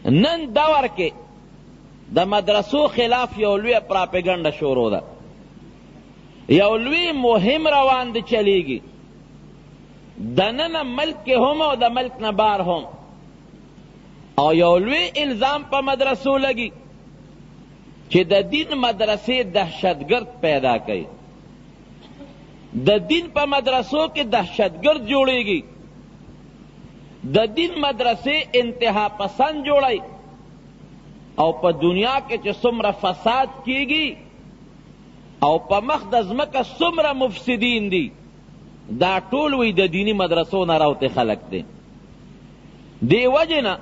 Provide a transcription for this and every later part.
نن دور کې د مدرسو خلاف یو لوی پراپیګنډه شروع ده، یو لوی مهم روان دی چلیږي، دننه ملک کې هم او د ملک نه بار هم، او یو لوی الزام په مدرسو لګي چې د دین مدرسې دهشتګرد پیدا کوي، د دین په مدرسو کې دهشتګرد جوړیږي، د دین مدرسې انتها پسند جوړی، او په دنیا کې چې څومره فساد کیږي او په مخ د ځمکه څومره مفسدین دي، دا ټول وی د دینی مدرسو نه راوتې خلک دی. دی وجې نه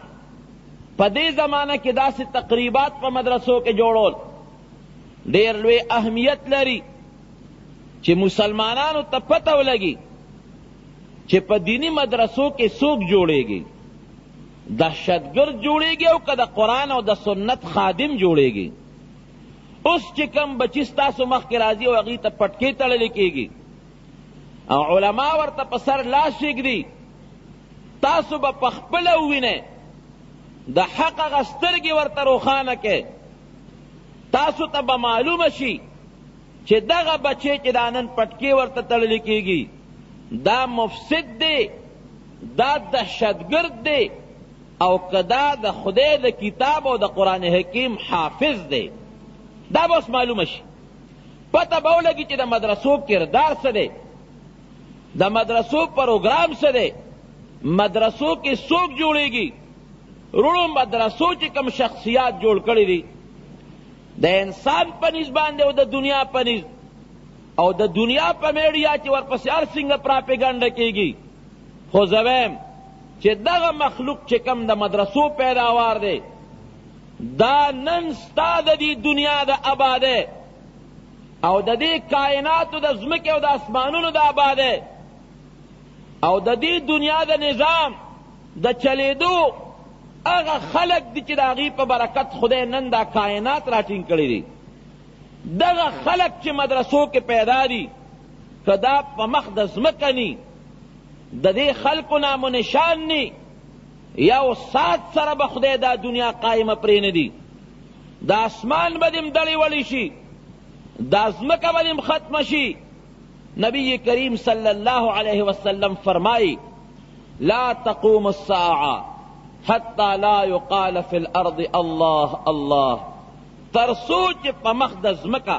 په دې زمانه کې داسې تقریبات په مدرسو کې جوړول ډېر لوی اهمیت لري چې مسلمانانو ته پته ولګي چې په دینی مدرسو کې څوک جوړیږي، دهشتګرد جوړیږي او که د قرآن او د سنت خادم جوړیږي. اوس چې کم بچی ستاسو مخکې راځي او هغې ته پټکې تړلې کېږي او علما ورته په سر لاس شږدي، تاسو به پخپله ووینئ د حق هغه سترګې ورته روښانه کړئ، تاسو ته به معلومه شي چې دغه بچی چې دا نن پټکې ورته تړلې کېږي دا مفسد دی، دا دهشتګرد دی، او که دا د خدای د کتاب او د قرآن حکیم حافظ دی، دا به اوس معلومه شي. پته به ولګي چې د مدرسو کردار څه دی، د مدرسو پروګرام څه دی، مدرسو کې څوک جوړیږي. رونو مدرسو چې کوم شخصیات جوړ کړي دي د انسان په نسبت باندې او د دنیا په نسبت او د دنیا په میډیا چې ورپسې هر څنګه پراپیګنډه کېږي، خو زه وایم چې دغه مخلوق چې کوم د مدرسو پیداوار دی دا نن ستا د دې دنیا د آبادۍ او د دې کائناتو د ځمکې او د اسمانونو د آبادۍ او د دې دنیا د نظام د چلیدو هغه خلق دي چې د هغې په برکت خدای نن دا کائنات راټینګ کړي دي. دغه خلق چې مدرسو کې پیدا دي که دا په مخ د ځمکه نی د دې خلقو نام و نشان نی، یو سات سره به خدای دا دنیا قائمه پرېنږدي، دا اسمان به دې دړې وړې شي، دا ځمکه به دې ختمه شي. نبی کریم صلی الله علیه وسلم فرمائی لا تقوم الساعه حتی لا یقال فی الارض اللہ اللہ، ترسو چې په مخ د ځمکه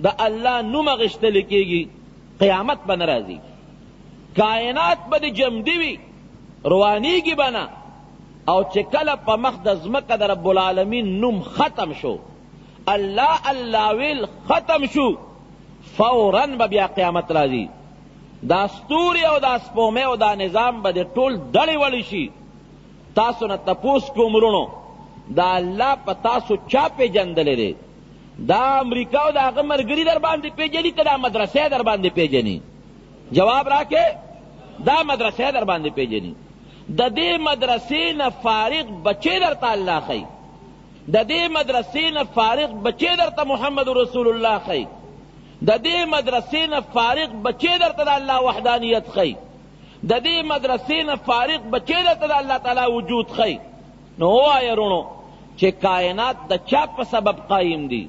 د الله نوم اخیستل کېږي قیامت به نه راځي، کائنات به دې جمدي وي روانیږي به نه، او چې کله په مخ د ځمکه د رب العالمین نوم ختم شو، الله الله ویل ختم شو، فوراً به بیا قیامت راځي. دا ستوري او دا سپومې او دا نظام به دې ټول ډړې وړې شي. تاسو نه تپوس کوم ورونو دا الله په تاسو چا پیژندلی دی؟ دا امریکا او د هغه ملګري در باندې پیژني که دا مدرسې در باندې پیژني؟ جواب راکې. دا مدرسې در باندې پیژني. د دې مدرسې نه فارغ بچې درته الله ښیي، د دې مدرسې نه فارغ بچې درته محمد رسول الله ښیي، د دې مدرسې نه فارغ بچې درته د الله وحدانیت ښیي، د دې مدرسې نه فارغ بچې درته د الله تعالی وجود ښیي. نو ووایه رونو چې کائنات د چا په سبب قایم دي؟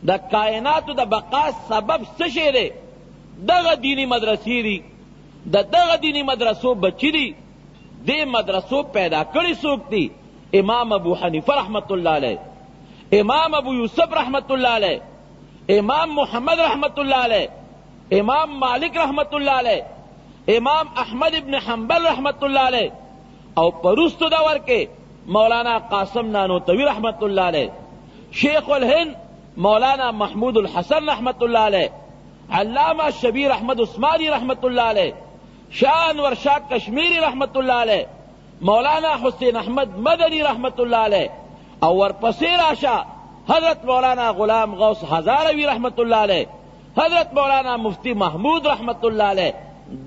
د کائناتو د بقا سبب څه شی دی؟ دغه دینی مدرسې دي، د دغه دینی مدرسو بچی دي. دې مدرسو پیدا کړي څوک دي؟ امام ابو حنیفه رحمت الله علیه، امام ابو یوسف رحمت الله علیه، امام محمد رحمت الله علیه، امام مالک رحمت الله علیه، امام احمد ابن حنبل رحمت الله علیه، او پرستو دور کے مولانا قاسم نانوتوی رحمت اللہ علیہ، شیخ الہند مولانا محمود الحسن رحمت اللہ علیہ، علامہ شبیر احمد عثمانی رحمت اللہ علیہ، شاہ انور شاہ کشمیری رحمت اللہ علیہ، مولانا حسین احمد مدنی رحمت اللہ علیہ، اور پسیر آشا حضرت مولانا غلام غوث ہزاروی رحمت اللہ علیہ، حضرت مولانا مفتی محمود رحمت اللہ علیہ.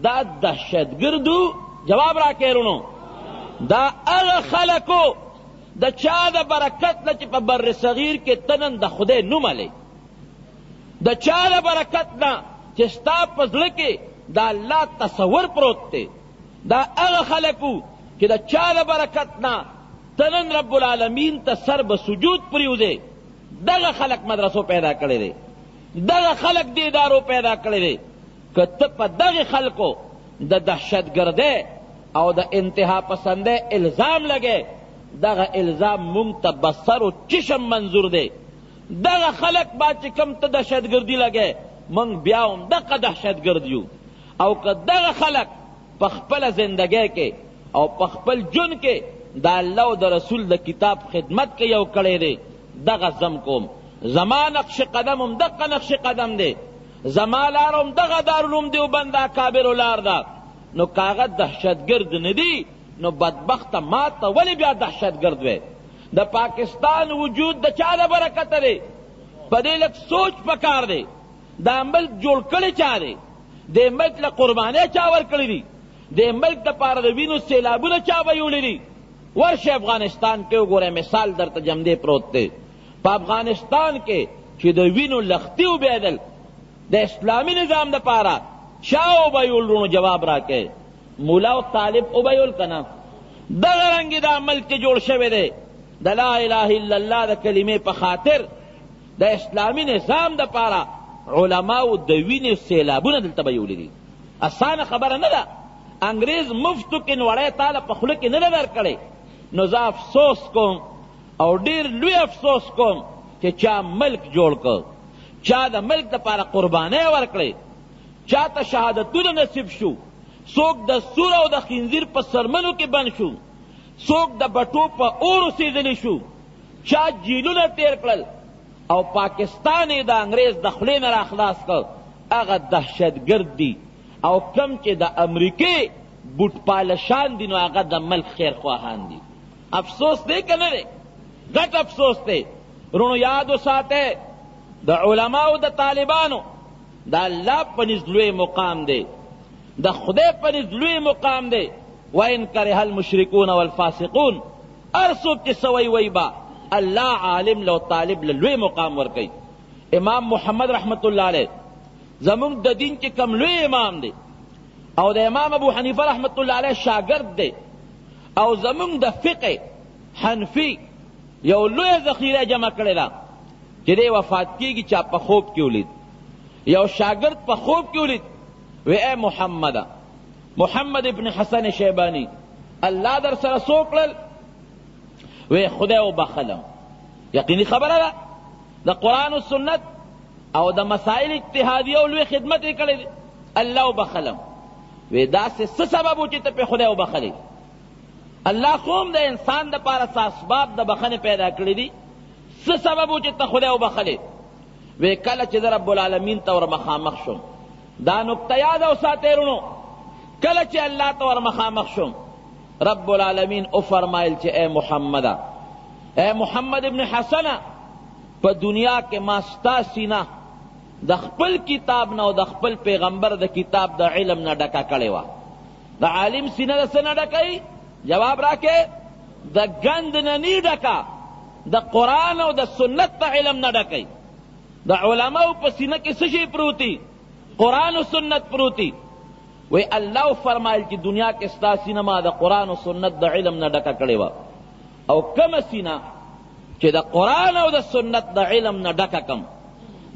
دا دہشت گردو جواب را کے رونو دا اغا خلقو دا چا دا برکت نا چی پا بر صغیر کے تنن دا خدای نوم علی، دا چا دا برکت نا چی ستا پزلکے دا اللہ تصور پروت تے، دا اغا خلقو چی دا چا دا برکت نا تنن رب العالمین ته سر به سجود پریوزے. دغه خلق مدرسو پیدا کړی دی، دغه خلق دې ادارو پیدا کړی دی. که ته په دغه خلقو د دهشتګردۍ او د انتها پسندۍ الزام لګې، دغه الزام مونږ ته بسر و چشم منظور دی. دغه خلق با چې کم ته دهشتګردي لګې، مونږ بیا هم دغه دهشتګرد یو. او که دغه خلق په خپله زندګۍ کې او په خپل ژوند کې د الله او د رسول د کتاب خدمت کې یو کړی دی، دغه زم کوم. زما نقش قدم هم دغه نقش قدم دی، زما لار هم دغه دارالعلوم دیوبند اکابرو لار ده. نو کاغه دهشتګرد نه دی، نو بدبخته ما ته ولې بیا دهشتګرد وی؟ د پاکستان وجود د چا د برکته دی؟ په دې لږ سوچ پکار دی. دا ملک جوړ کړی چا دی؟ دې ملک له قربانۍ چا ورکړی دي؟ دې ملک دپاره د وینو سیلابونه چا ویوړي دي؟ ورشه افغانستان کې وګوره، مثال درته جمدې پروت دی. په افغانستان کې چې د وینو لختي وبهېدل د اسلامي نظام دپاره چا وبهیول؟ رونو جواب راکړئ. مولا او طالب وبهیول که نه؟ دغه رنګې دا ملک کې جوړ شوی دی د لا اله الا الله د کلمې په خاطر. د اسلامي نظام دپاره علماو د وینې سیلابونه دلته بهیولي دي. اسانه خبره نه ده. انګریز مفتو کې نوړی تاله په خوله کې نه ده درکړی. نو زه افسوس کوم او ډېر لوی افسوس کوم چې چا ملک جوړ کړ، چا د ملک دپاره قربانۍ ورکړې، چا ته شهادتونه نصیب شو، څوک د سور او د خنزیر په سرمنو کې بند شو، څوک د بټو په اور اوسېدلی شو، چا جیلونه تیر کړل او پاکستان یې د انګریز د خولې نه راخلاص کړ. هغه دهشتګرد دي. او کم چې د امریکې بوټ پالشان دي، نو هغه د ملک خیرخواهان دي. افسوس دی که نه دی؟ غټ افسوس دی. رونو یاد وساتئ، د علماو د طالبانو د الله په نزد لوی مقام دی، د خدای په نزد لوی مقام دی. وَإِنْ كَرِهَ الْمُشْرِكُونَ وَالْفَاسِقُونَ، هر څوک چې سوی وی با الله عالم لو طالب له لوی مقام ورکوي. امام محمد رحمت الله علیه زمونږ د دین کې کم لوی امام دی، او د امام ابو حنیفه رحمت الله علیه شاگرد دی، او زمونږ د فقه حنفی یو لوی ذخیره جمع کړې ده چې دی وفات کیږي، چا په خوب کې ولید، یو شاگرد په خوب کې ولید، وی اے محمد، محمد ابن حسن شیبانی، الله در سره څه وکړل؟ وی خدای وبخلم. یقیني خبره ده، د قرآن و سنت او د مسائل اجتهادیه او لوی خدمت یې کړی دی. الله وبخلم. وی داسې څه سبب و چې ته پې خدای وبخلی؟ الله خو هم د انسان دپاره څه اسباب د بخنې پیدا کړي دي. څه سبب و چې ته خدای وبخلی؟ وی کله چې زه رب العالمین ته ور مخامخ شم. دا نکته یاد وساتئ رونو، کله چې الله ته ور مخامخ شم، رب العالمین او فرمایل چې اے محمد، اے محمد ابن حسنه، په دنیا کې ما ستا سینه د خپل کتاب نه او د خپل پیغمبر د کتاب د علم نه ډکه کړې وه. د عالم سینه د څه نه ډکوي؟ جواب راکې، د ګند نه نی ډکه، د قرآن او د سنت د علم نه ډکوي. د علماو په سینه کې څه شی پروتي؟ قرآن و سنت پروتی. وی الله فرمایل چې دنیا کې ستا سینه ما د قرآن و سنت د علم نه ډکه کړې وه، او کومه سینه چې د قرآن او د سنت د علم نه ډکه کم،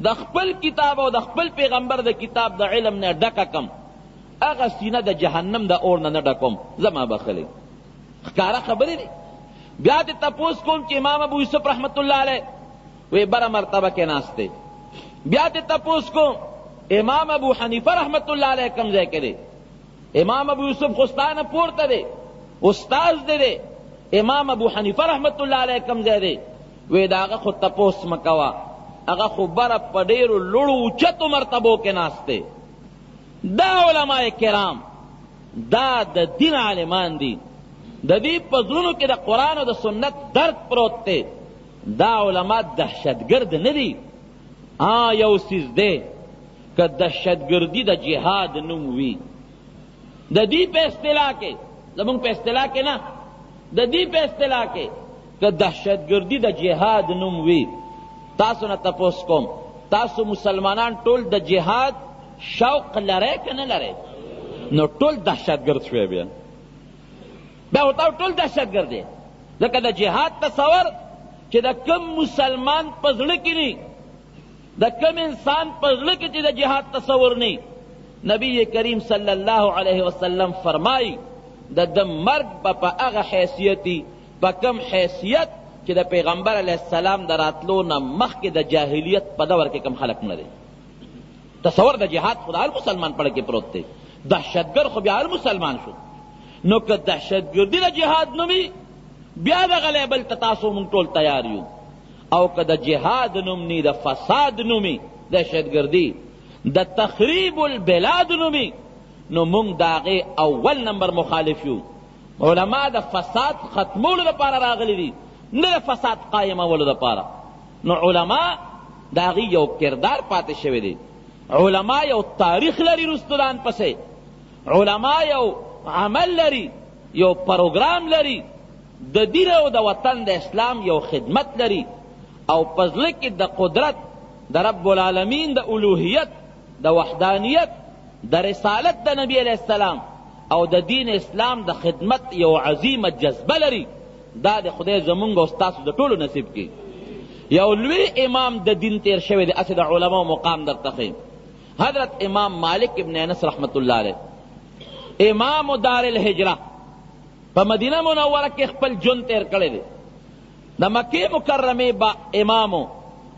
د خپل کتاب او د خپل پیغمبر د کتاب د علم نه ډکه کم، هغه سینه د جهنم د اور نه نه ډکوم، زما بخلی. ښکاره خبرې دي. بیا دې تپوس کوم چې امام ابو یوسف رحمت الله علیه وی بره مرتبه کې ناست دی. بیا دې تپوس کوم امام ابو حنیفه رحمت الله علیه کم ځای کې دی. امام ابو یوسف خو ستا نه پورته دی، استاذ دی. امام ابو حنیفه رحمت الله علیه کم ځای دی؟ وی د هغه خو تپوس مه کوه، هغه خو بره په ډېرو لوړو اوچتو مرتبو کې ناست دی. دا علماء کرام، دا د دین عالمان دي، د دې په زړونو کې د قرآن او د سنت درد پروت دی. دا علما دهشتګرد نه دي. یو څیز دی، که دهشتګردي د جهاد نوم وي، د دې په اصطلاح کې، زمونږ په اصطلاح کې نه، د دې په اصطلاح کې که دهشتګردي د جهاد نوم وي، تاسو نه تپوس کوم، تاسو مسلمانان ټول د جهاد شوق لرئ که نه لرئ؟ نو ټول دهشتګرد شوی. بیا ورته ټول دهشتګرد دی. ځکه د جهاد تصور چې د کم مسلمان په زړه کې نه، د کم انسان په زړه کې چې د جهاد تصور نه، نبی کریم صلی الله علیه وسلم فرمائی د مرگ په هغه حیثیتی، په کم حیثیت چې د پیغمبر علیه السلام د راتلو نه مخکې د جاهلیت په دور کې کم خلق نه دی. تصور د جهاد خو د هر مسلمان پړه کې پروت دی، دهشتګر خو بیا هر مسلمان شو، نو که دهشتګردي د جهاد نومي بیا دغه لیبل ته تاسو مونږ ټول تیار یو، او که د جهاد نوم نی د فساد نومي دهشتګردي، د تخریب البلاد نومي، نو مونږ د هغې اول نمبر مخالف یو. علما د فساد ختمولو لپاره راغلي دي، نه د فساد قایمولو لپاره. نو علما د هغې یو کردار پاتې شوی دی، علما یو تاریخ لري رستدان پسې، علما یو عمل لري، یو پروګرام لري، د دین او د وطن د اسلام یو خدمت لري، او پزله کې د قدرت د رب العالمین د الوهیت، د وحدانیت، د رسالت د نبی علیہ السلام او د دین اسلام د خدمت یو عظیمه جذبه لري. دا د خدای زمونږ او ستاسو د ټولو نصیب کی. یو لوی امام د دین تیر شوی دی، اسې د علماء مقام درته ښیم. حضرت امام مالک ابن انس رحمت الله علیه، امام دار الهجره، په مدینه منوره کې خپل ژوند تیر کړی دی. د مکې مکرمې با امامو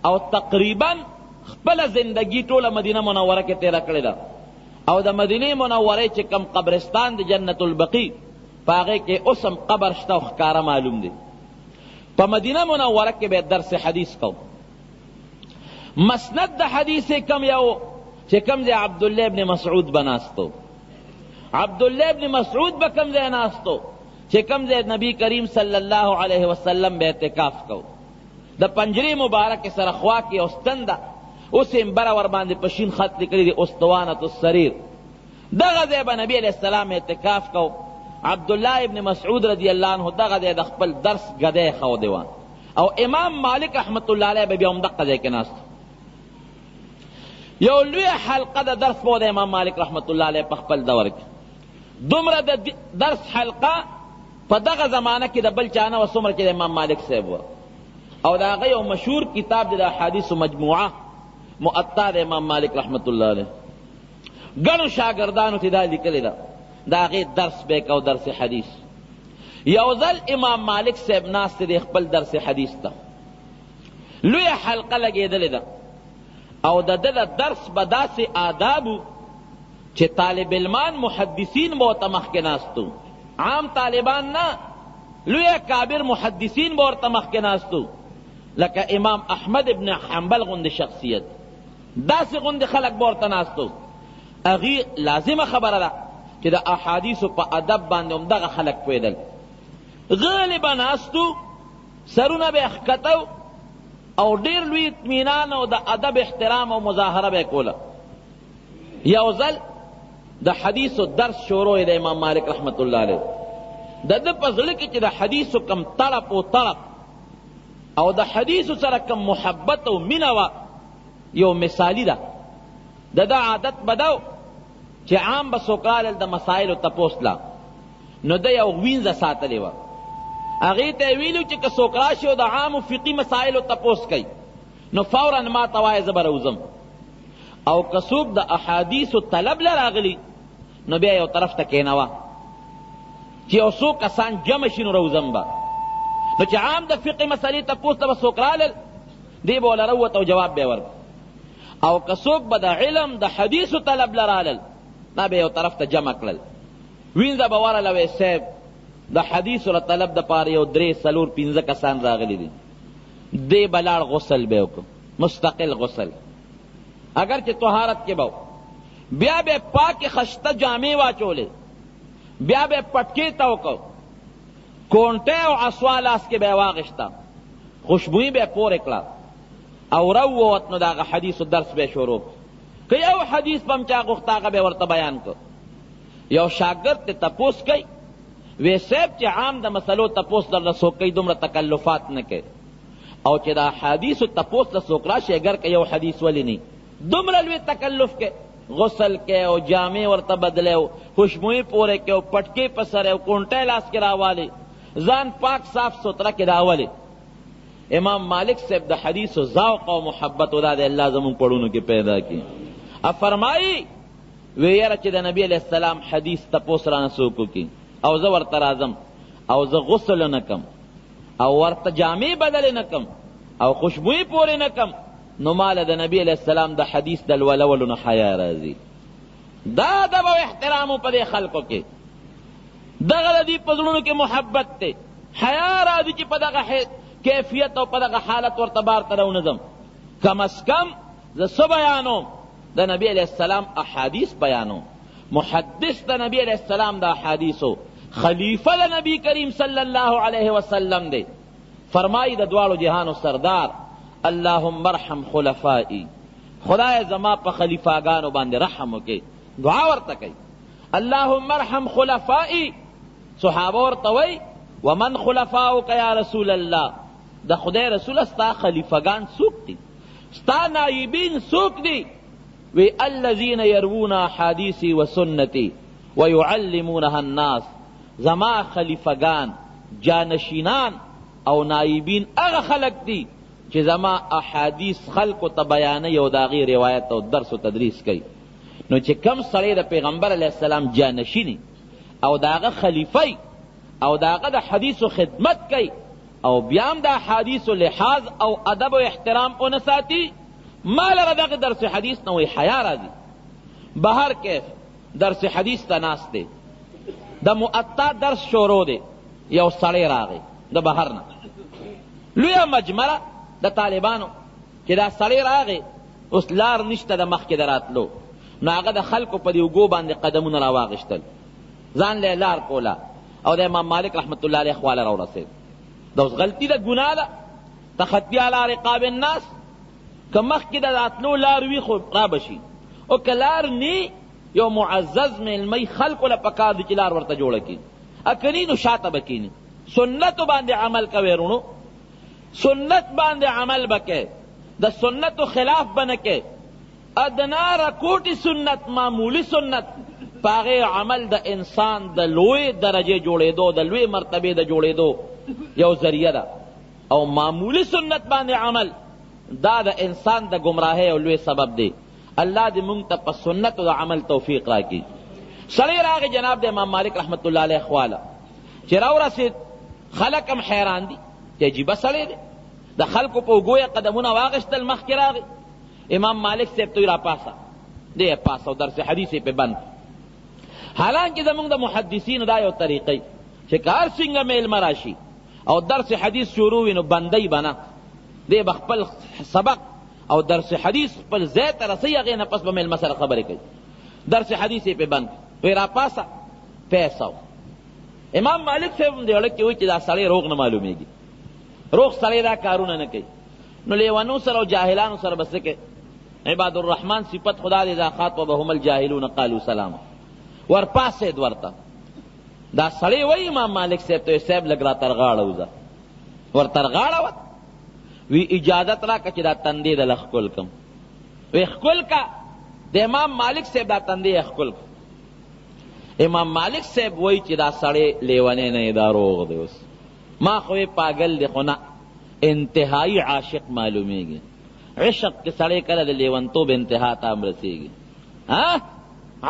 او تقریبا خپل زندگی ټوله مدینه منوره کې تیره کړې ده، او د مدینه منورې چې کم قبرستان د جنت البقیع په هغې کې اوس هم قبر شته او ښکاره معلوم دی. په مدینه منوره کې به درس حدیث کو. مسند د حدیث کم یو چې کم ځای عبدالله ابن مسعود بناستو، عبدالله ابن مسعود به کم ځای ناستو چې کم ځای نبی کریم صلی الله علیه وسلم به اعتکاف کو. د پنجرې مبارک سره خوا کې اوستن ده، اوس یې بره ورباندې په شین خط لیکلي دي اسطوانة السریر. دغه ځای به نبی علیه السلام اعتکاف کو. عبدالله ابن مسعود رضی الله عنه دغه ځای د خپل درس ګدی ښودی وه، او امام مالک رحمت الله علیه به بیا هم دغه ځای کې ناست. یو لویه حلقه د درس به د امام مالک رحمت الله علیه په خپل دور کې. دومره د درس حلقه په دغه زمانه کې د بل چا نه وه څومره چې د امام مالک صاحب وه. او د هغه یو مشهور کتاب دی د احادیثو مجموعه مؤطا د امام مالک رحمت الله علیه. ګڼو شاګردانو ته دا لیکلې ده، د هغې درس به یې کو، درس حدیث. یو ځل امام مالک صاحب ناست دی خپل درس حدیث ته، لویه حلقه لګېدلې ده، او د ده د درس به داسې آدابو چې طالب علمان محدثین به ورته مخکې ناستو، عام طالبان نه، لویه کابر محدثین به ورته مخکې ناستو، لکه امام احمد ابن حنبل غوندې شخصیت، داسې غوندې خلک به ورته ناستو. هغې لازمه خبره ده چې د احادیثو په ادب باندې هم دغه خلک پوهېدل. غلی به ناستو، سرونه به یې ښکته او ډېر لوی اطمینان او د ادب احترام او مظاهره به یې کوله. یو ځل د حدیثو درس شروع د امام مالک رحمت الله علیه، د ده په زړه کې چې د حدیثو کم تړپ و طرف او د حدیثو سره کم محبت او مینه وه، یو مثالي ده. د ده عادت به ده چې عام به څوک رالل د مسایلو تپوس لا، نو ده یو وینځه ساتلې وه. هغې ته یې ویلي چې که څوک راشي او د عامو فقهي مسایلو تپوس کوي، نو فورا ما ته وایه زه به راوځم، او که څوک د احادیثو طلب له راغلي نو بیا یو طرف ته کېنوه چې یو څو کسان جمع شي نو راوځم به. نو چې عام د فقهي مسلې تپوس ته به څوک رالل، دی به وله راووت او جواب به یې ورکړ، او که څوک به د علم د حدیثو طلب له رالل، دا به یو طرف ته جمع کړل. وینځه به ورله وی صاحب د حدیثو له طلب دپاره یو 3 4 5 کسان راغلي دي، دی به لاړ غسل به یې وکړو، مستقل غسل، اگر چې طهارت کې به بیا به یې پاکې خشته جامې واچولې، بیا به یې پټکې ته وکړو، کونټۍ او عصوا لاس کې به یې واغېشته، خوشبویي به یې پورې کړه، او راووت. نو د هغه حدیثو درس به یې شروع کړ. که یو حدیث به هم چا غوښته هغه به یې ورته بیان کړ. یو شاګرد ته تپوس کوي، وی صاحب چې عام د مسلو تپوس درله څوک کوي دومره تکلفات نه کوي، او چې د حدیثو تپوس له څوک راشي اگر که یو حدیث ولې نه دومره لوی تکلف کوي، غسل کوي او جامې ورته بدلی او خوشبویي پورې کوي او پټکې په سر او کونټۍ لاس کې راوالی، ځان پاک صاف ستره کې دا ولې امام مالک صاحب د حدیث و ذوق او محبت دا د الله زمون پړونو کې پیدا کی. اب فرمائی وی یاره چې د نبی علیہ السلام حدیث تپوس رانه څوک وکړي او زه ورته راځم او زه غسل نه کم او ورته جامې بدلې نه کم او خوشبوئی پورې نه کم، نو ماله د نبی علیہ السلام د حدیث د لولولو نه حیا راځي. دا ادب او احترام په دې خلقو کې، دغه د دې په زړونو کې محبت دی، حیا راځي چې په دغه کیفیت او په دغه حالت ورته بار ته راونځم. کم از کم زه څه بیانوم؟ د نبی علیہ السلام احادیث بیانوم. محدث د نبی علیہ السلام د احادیثو، خلیفہ د نبی کریم صلی اللہ علیہ وسلم دے. فرمائی د دوالو جہانو سردار اللہم ارحم خلفائی، خدای زما پا خلیفاگانو باندے رحمو کے دعا ورطا کئی. اللہم ارحم خلفائی، صحابہ ورطا وی ومن خلفاؤ کا یا رسول اللہ، دا خدای رسول استا خلیفگان سوک دی، استا نائبین سوک دی؟ وی الذین یروون حدیثی و سنتی ویعلمونها الناس، زما خلیفگان جانشینان او نائبین اغا خلق دی چې زما احادیث خلق ته بیانوي او داغي روایت او درس او تدریس کوي. نو چې کم سړی د پیغمبر علیہ السلام جانشینی او داغه خلیفی او داغه د حدیث خدمت کوي او بیام د حدیث لحاظ او ادب او احترام او نساتی، مال را داغه درس حدیث نوې حیا راځي. بهر کیف درس حدیث ته ناس دی، د مؤطا درس شروع دی، یو سړی راغی د بهر نه، لویه مجمره د طالبانو چې دا سړی راغی، اوس لار نشته د مخکې د راتلو، نو هغه د خلکو په دې اوږو باندې قدمونه راواغېشتل، ځان له لار کوله او د امام مالک رحمت الله علیه خواله راورسېد. دا اوس غلطي ده، ګناه ده، تخطی علی رقاب الناس. که مخکې د راتلو لار وي خو را بشي، او که لار نی یو معزز ملمی خلقو لپکار دی چې لار ورته جوړه کړي، اکنی نو شاته بکینی. سنتو باندې عمل کوي رونو، سنت باندې عمل بکې، د سنتو خلاف بنکې. ادنا رکوټی سنت، معمولی سنت، پاغه عمل د انسان د لوی درجه جوړېدو، د لوی مرتبه د جوړېدو یو ذریعہ ده، او معمولی سنت باندې عمل دا د انسان د گمراهی او لوی سبب دی. اللہ دی منگ تا پا سنت و عمل توفیق را کی. سڑی راغی جناب د امام مالک رحمت اللہ علیہ خوالا چی رو رسید، خلقم حیران دی چی عجیبہ سڑی دی، دا خلقو پا گویا قدمون واغشتل مخ کی راغی. امام مالک سیب توی را پاسا دی پاسا و درس حدیثی پہ بند. حالانکہ دا منگ دا محدثین دا یو طریقی چی کار سنگا میل مراشی او درس حدیث شروعی نو بندی بنا دی بخپل سبق او درس حدیث پر زیت رسی اگے نپس بمیل مسئلہ خبری کئی، درس حدیثی پہ بند ویرا پاسا پیساو. امام مالک سے دیولک کی ہوئی چی دا سڑی روغ نمالومی گی، روغ سڑی دا کارونا نکی. نو لیوانو سر و جاہلانو سر بسکے عباد الرحمن صفت خدا دی دا خاطبهم الجاہلون قالوا سلاما، ور پاسے دورتا دا سڑی وی امام مالک سے تو سیب لگ رہا ترغاڑا ہوزا، ور ترغاڑا وط وی اجازت را کچی دا تندی دا لخکل کم، وی اخکل کا دا امام مالک صاحب دا تندی اخکل کا. امام مالک صاحب وی چی دا سڑے لیوانے نئی دا روغ دے، اس ما خوی پاگل دے خونا انتہائی عاشق معلومی گی. عشق کے سڑے کلا دا لیوانتو بے انتہا تام رسی گی،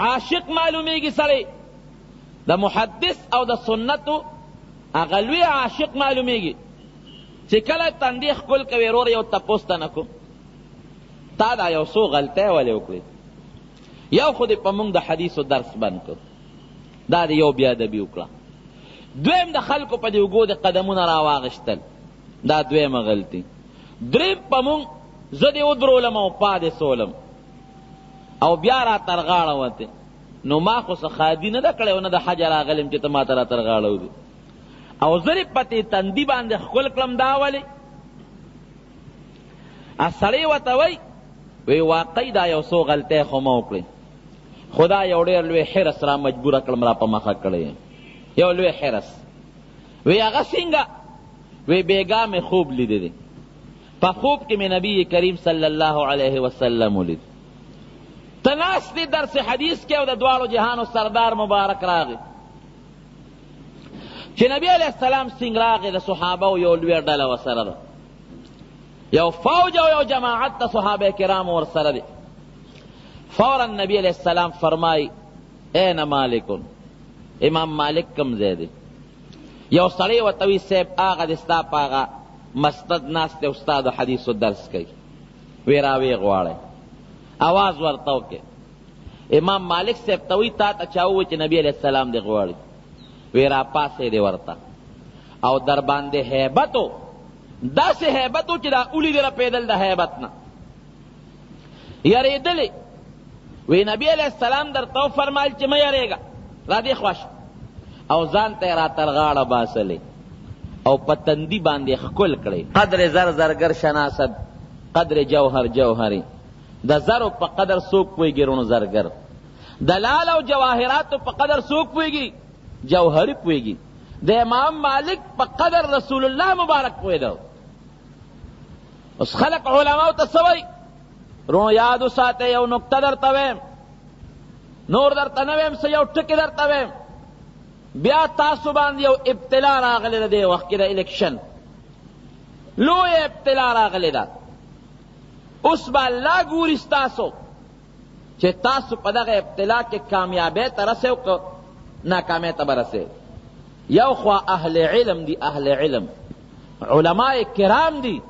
عاشق معلومی گی سڑے دا محدث او دا سنتو اغلوی عاشق معلومی گی. چی کلا تندیخ کل کوی رور یو تپوستا نکو تا دا یو سو غلطه ولی اکلی، یو خود پا منگ دا حدیث و درس بند کر، دا دا یو بیادبی اکلا. دویم دا خلقو پا دیوگو دا قدمون را واغشتل، دا دویم غلطی. دریم پا منگ زدی ادرولم او پا دی سولم او بیا را ترغاڑا واتی، نو ما خو سخادی ندا کڑے و ندا حجر آغلیم چی تا ما تا را ترغاڑا دی، او زری پتی تندی باندې خپل کلم دا ولی اصلی و توی وی واقعی دا یو سو غلطه خو موکلی، خدا یو ډیر لوی حرس را مجبور کړم را په مخه کړی، یو لوی حرس. وی هغه څنګه؟ وی بیگا میں خوب لیدی دی، په خوب کې مې نبی کریم صلی الله علیه وسلم ولید. تناس دی درس حدیث کې او د دواړو جهانو سردار مبارک راغی. چې نبی علیہ السلام څنګه راغی، د صحابه یو لوی ډله ورسره ده، یو فوج او یو جماعت د صحابه کرام ورسره دي. فوراً نبی علیہ السلام فرمائی این مالکن، امام مالک کم ځای دی؟ یو سړی ورته وی صاحب هغه د ستا په هغه مسند ناست دی، استاد حدیثو درس کوي. وی راویې غواړئ، آواز ورته وکړي. امام مالک صاحب ته وی تا ته چا ووی چې نبی علیہ السلام دی غواړي؟ وی را پاسې دی ورته، او در باندې هیبت و، داسې هیبت و چې دا اولی دی رپېدل د هیبت نه یریدلی. وی نبی علیہ السلام درته وفرمایل چې مه یریږه، را دې خوا شه، او ځان ته یې را تر غاړه باسلې او په تندي باندې ښکل کړی. قدر زر زرگر شناسد قدر جوهر جوهری، د زرو په قدر څوک پوهېږي رونو زرگر، د لال او جواهراتو په قدر څوک پوهېږي جوهري پوهېږي. د امام مالک په قدر رسول الله مبارک پوهېده. اوس خلق علماو ته څه وایي؟ رونو یاد وساتئ، یو نکته درته ویم، نور درته نه ویم، څه یو ټکي درته ویم. بیا تاسو باندې یو ابتلا راغلی ده دې وخت کې د الیکشن، لویه ابتلا راغلی ده. اوس به الله ګوري ستاسو چې تاسو په دغه ابتلا کې کامیابۍ ته رسئ که ناکامۍ ته به رسئ. یو خوا اهل علم دی، اهل علم علماء کرام دی،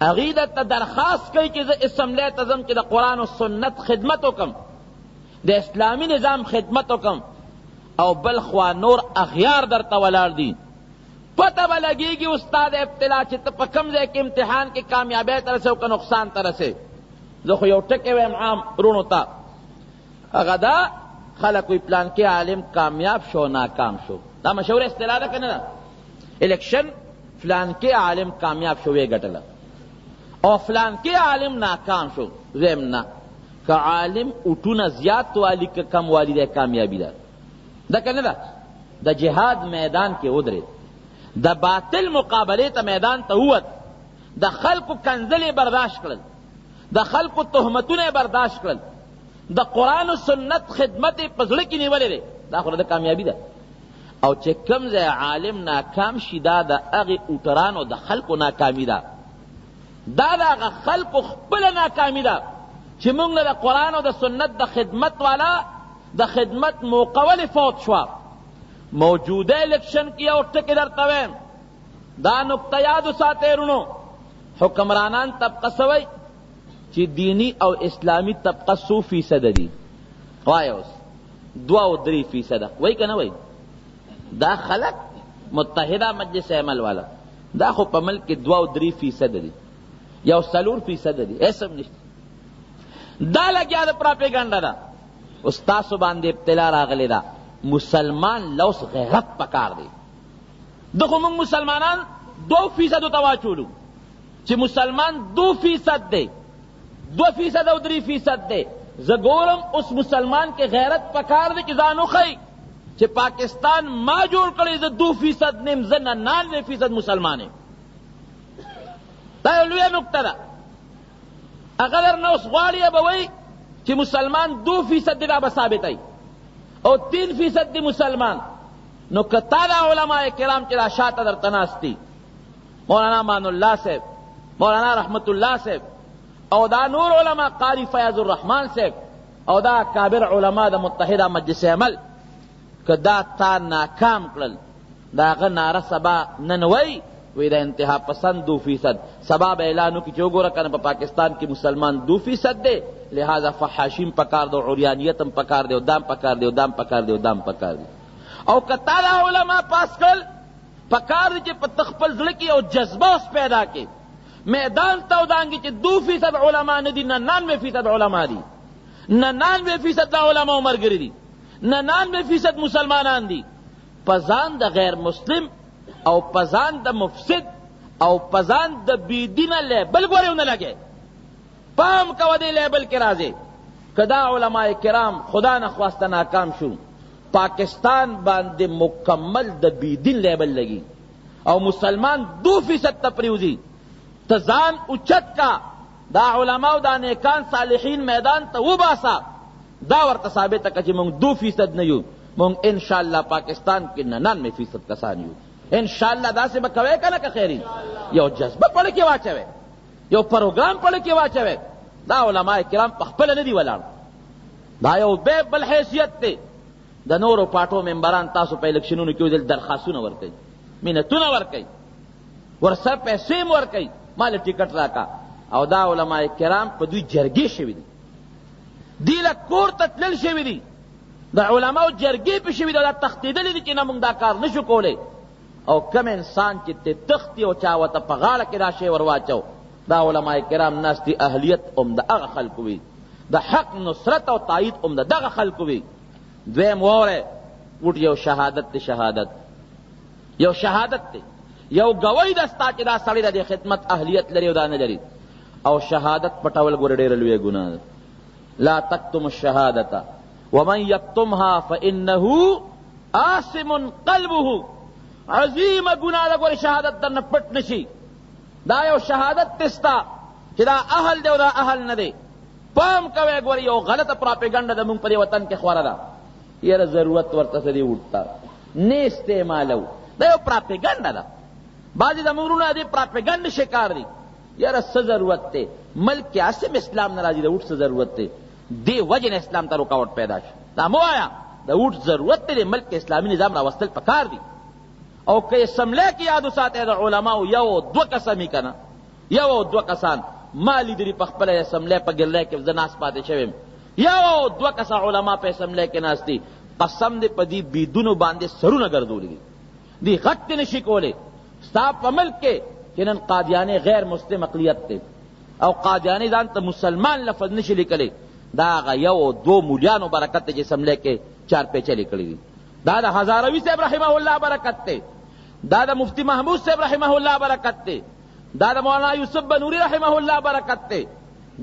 هغوی درته درخواست کوي چې زه اسمبلی ته ځم چې د قرآن و سنت خدمت وکم، د اسلامي نظام خدمت وکم. او بل خوا نور اغیار درته ولاړ دي، پته به لګېږي استاد ابتلا چې ته په کوم ځای کې امتحان کې کامیابۍ ته رسې او که نقصان ته رسې. زه خو یو ټکی ویم عام رونو ته، هغه دا خلک وی پلان کې عالم کامیاب شو ناکام شو، دا مشهور اصطلاح ده که نه ده؟ الیکشن فلان کې عالم کامیاب شو وی ګټله، او فلان کې عالم ناکام شو. زم نه، که عالم اٹھونه زیات والی که کم والی ده کامیابی ده. ده که نه ده؟ د جهاد میدان کې ودرېد، د باطل مقابلې ته میدان ته ووت، د خلکو کنځلې برداشت کړل، د خلکو تهمتونه برداشت کړل، د قرآن و سنت خدمت یې په زړه کې نیولې دی، دا خو د کامیابي ده. او چې کوم ځای عالم ناکام شي، دا د هغې اوټرانو د خلکو ناکامي ده، دا د هغه خلکو خپله ناکامي ده چې موږ نه د قرآن او د سنت د خدمت والا د خدمت موقع ولې فوت شوه. موجوده الیکشن کې یو ټکي درته ویم، دا نکته یاد وساتئ رونو. حکمرانان طبقه څه وایي چې دینی او اسلامی طبقه 100% دي؟ وایه اوس 2 او 3% وایي که نه وایي؟ دا خلق متحده مجلس عمل والا، دا خو په ملک کې 2 او 3% دي، یو 4% دي، اسم نشته. دا لګیا د پراپیګنډا ده. اوس تاسو باندې ابتلا راغلی ده، مسلمان لوس غیرت پکار دی. دغه موږ مسلمانان 2% ته واچولو چې مسلمان 2% دی، 2% او 3% دی. زه ګورم اوس مسلمان کې غیرت پکار دی چې ځان وښیي چې پاکستان ما جوړ کړی، زه 2% نیم، زه 99% مسلمان یم. دا یو لویه نکته ده. هغه درنه اوس غواړي به وایي چې مسلمان 2% دی، دا به ثابتوي، او 3% دی مسلمان. نو که تا دا علماء کرام چې دا شاته درته ناست دي، مولانا امان الله صاحب، مولانا رحمت الله صاحب، او دا نور علماء قاری فیاض الرحمن صاحب، او دا کابر علماء د متحده مجلس عمل، که دا تا ناکام کړل، دا هغه ناره سبا نن وی وی دا انتها پسند 2%، سبا به اعلان وکړي چې وګوره کنه په پاکستان کې مسلمان 2% دی، لہذا فحاشیم پکار دی، عریانیت هم پکار دی، او دام پکار دی، او دام پکار دی، او دام پکار دی. او که تا دا علماء پاس کړل، پکار دی چې په تخپل زړه کې یو جذبه اوس پیدا کې، میدان ته ودانګي چې 2% علماء نه دي، 99% علماء دي، 99% دا علماء ملګري دي، 99% مسلمانان دي. پزان د غیر مسلم او پزان د مفسد او پزان د بیدینه لیبل ګورې ونه لګې. پام کوه دې لیبل کې راځي. که دا علماء کرام خدا نخواسته ناکام شو، پاکستان باندې مکمل د بیدین لیبل لگی او مسلمان 2% ته پریوزي. ته ځان اوچت کا، دا علماء دا نیکان صالحین میدان ته وباسا، دا ورته ثابته که چې موږ 2% نه یو، مونږ ان شاء الله پاکستان کې 99% کسان یو ان شاء الله داسې به کوي کنه که خیری یو جذبه پړ کې واچوي یو پروګرام پړ کې واچوي دا علماء کرام په خپل نه دی ولاړ دا یو بل حیثیت دی د نورو پاټو ممبران تاسو په الیکشنونو کې ودل درخواستونه ورکوي مینتونه ورکوي ورسره پیسې م ورکوي مال ټیکټ راکا او دا علماء کرام په دوی جرګې شوي دي دی له کور ته تلل شوي دي د علماو جرګې پې شوي دي دا تښتېدلي دي چې نه موږ دا کار نشو کولی او کم انسان چې ته تختی او چا ورته په غاړه کې دا شی ور واچو دا علماء کرام ناست دي اهلیت هم د هغه خلکو وي د حق نصرت او تایید هم د دغه خلکو وي دویم واره وټ یو شهادت دی شهادت یو شهادت دی یو گوی دستا چې دا سړی د خدمت اهلیت لري او دا نه لري او شهادت پټول ګوره ډېره لویه ګناه ده لا تکتم الشهادة ومن یکتمها فانه آثم قلبه عظیمه ګناه ده ګوره شهادت درنه پټ نشي دا یو شهادت تستا چې دا اهل دی او دا اهل نه دی پام کوئ ګوره یو غلطه پراپیګنډه د مونږ په دې وطن کې خوره ده یاره ضرورت ورته څه دی وټتا نه استعمالو دا یو پراپیګنډه ده بعضې د مونږ دې پراپیګنډ شکار دي یاره څه ضرورت دی ملک کې اسم اسلام نه راځي د وټ څه ضرورت دی دې وجې نه اسلام ته رکاوټ پیدا شي دا مه وایه د وټ ضرورت دی ملک کې اسلامي نظام راوستل پکار دي او که اسمبلی کې یاد وساتئ د علماو یو دوه کسه که نه یو دوه کسان ما لیدلي په خپله اسمبلی په ګرلی کې زه ناست پاتې شوی یم یو دوه کسه علما په اسمبلی کې ناست دي قسم دې په دې بیدونو باندې سرونه ګرځولي دي دی غټ دې نشي کولی ستا په ملک کې چې نن قادیانې غیر مسلم اقلیت دی او قادیانې ځان ته مسلمان لفظ نشي لیکلی دا هغه یو دو مولیانو برکت دی چې اسمبلی کې چار پیچلې کړي دي دا د هزاروي صاحب رحمه الله برکت دی دا د مفتی محمود صاحب رحمه الله برکت دی دا د مولانا یوسف بنوری رحمه الله برکت دی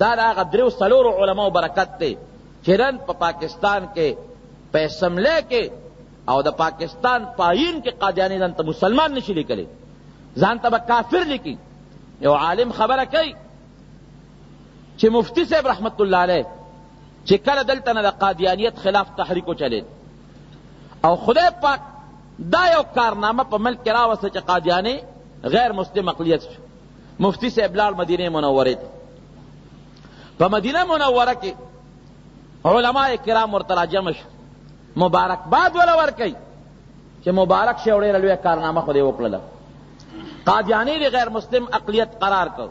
دا د هغه دریو څلورو علماو برکت دی چې نن په پاکستان کې په اسمبلی کې او د پاکستان پایین کې قادیانې ځان ته مسلمان نشي لیکلی ځان ته به کافر لیکي یو عالم خبره کوي چې مفتی صاحب رحمت الله علیه چې کله دلته نه د قادیانیت خلاف تحریک وچلېد او خدای پاک دا یو کارنامه په ملک کې راوسته چې قادیانې غیر مسلم اقلیت شو مفتی صاحب لاړ مدینه منورې ته په مدینه منوره کې علماء کرام ورته راجمع شو مبارکباد ولا ورکوي چې مبارک شی ډېره لویه کارنامه خو دې وکړله قادیانې د غیر مسلم اقلیت قرار کو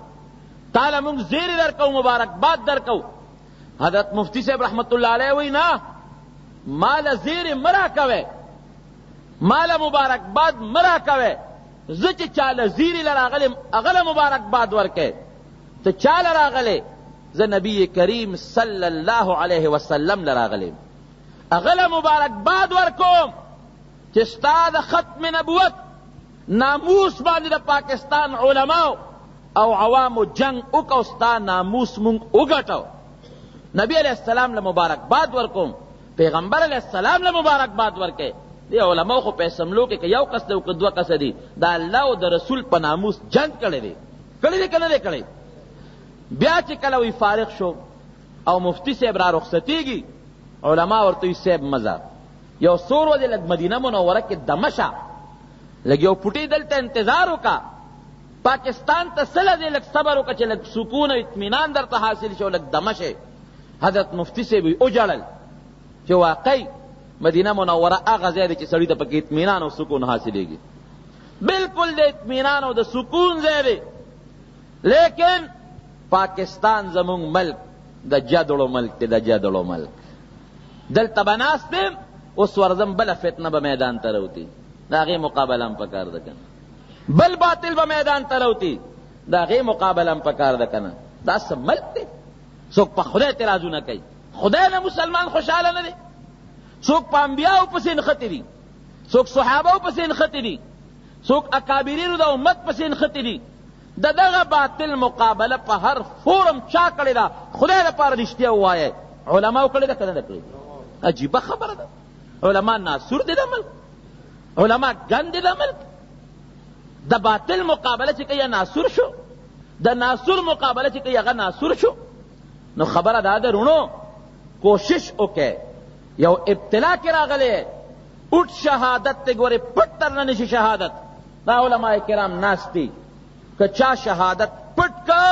تاله مونږ زیری درکو مبارکباد درکو حضرت مفتی صاحب رحمت الله علیه وی نه مال زیری مرا کوي مال مبارکباد مرا کوي زه چې چاله زیری لراغلی اغله مبارکباد ورکې ته چاله راغلی زه نبی کریم صلی الله علیه وسلم لراغلی اغله مبارکباد ورکوم چې ستا د ختم نبوت ناموس باندې د پاکستان علماو او عوامو جنگ وکړو ستا ناموس مونږ وګټو نبی علیہ السلام له مبارکباد ورکوم پیغمبر علیہ السلام له مبارکباد ورکې دی علماو خو په اسمبلو کې که یو کس دی او که دوه کسه دي د الله او د رسول په ناموس جنگ کړی دی کړی دی که نه دی کړی بیا چې کله وی فارغ شو او مفتی صاحب را رخصتېږي علما ورته وي صاحب مزه یو څو ورځې لږ مدینه منوره کې دمه شه لږ یو پوټی دلته انتظار وکړه پاکستان ته سله دی لږ صبر وکړه چې لږ سکون او اطمینان درته حاصل شي او لږ دمه شي حضرت مفتی صاحب وی وجړل چې واقعي مدینه منوره هغه ځای دی چې سړي ته پکې اطمینان او سکون حاصلېږي بالکل د اطمینان او د سکون ځای دی لیکن پاکستان زمونږ ملک د جدړو ملک دی د جدړو ملک دلته به ناست یم اوس ورځم بله فتنه به میدان ته راوتي د هغې مقابله هم پکار ده که نه بل باطل به میدان ته راوتي د هغې مقابله هم پکار ده که نه دا څه ملک دی څوک په خدای اعتراضونه کوي خدای نه مسلمان خوشحاله نه دی څوک په انبیاو پسې نښتې دي څوک صحابهو پسې نښتې دي څوک اکابرینو د امت پسې نښتې دي د دغه باطل مقابله په هر فورم چا کړې ده خدای لپاره رښتیا ووایئ علماو کړې ده که نه ده کړې عجیبه خبره ده علما ناصور دي د ملک علما ګن دي د ملک د باطل مقابله چې کوي ناصور شو د ناصور مقابله چې کوي هغه ناصور شو نو خبره دا ده رونو کوشش وکړئ یو ابتلا کې راغلی اوٹ شہادت تے گورے پٹ تر نشی شہادت دا علماء کرام ناستی کہ چا شہادت پٹ کا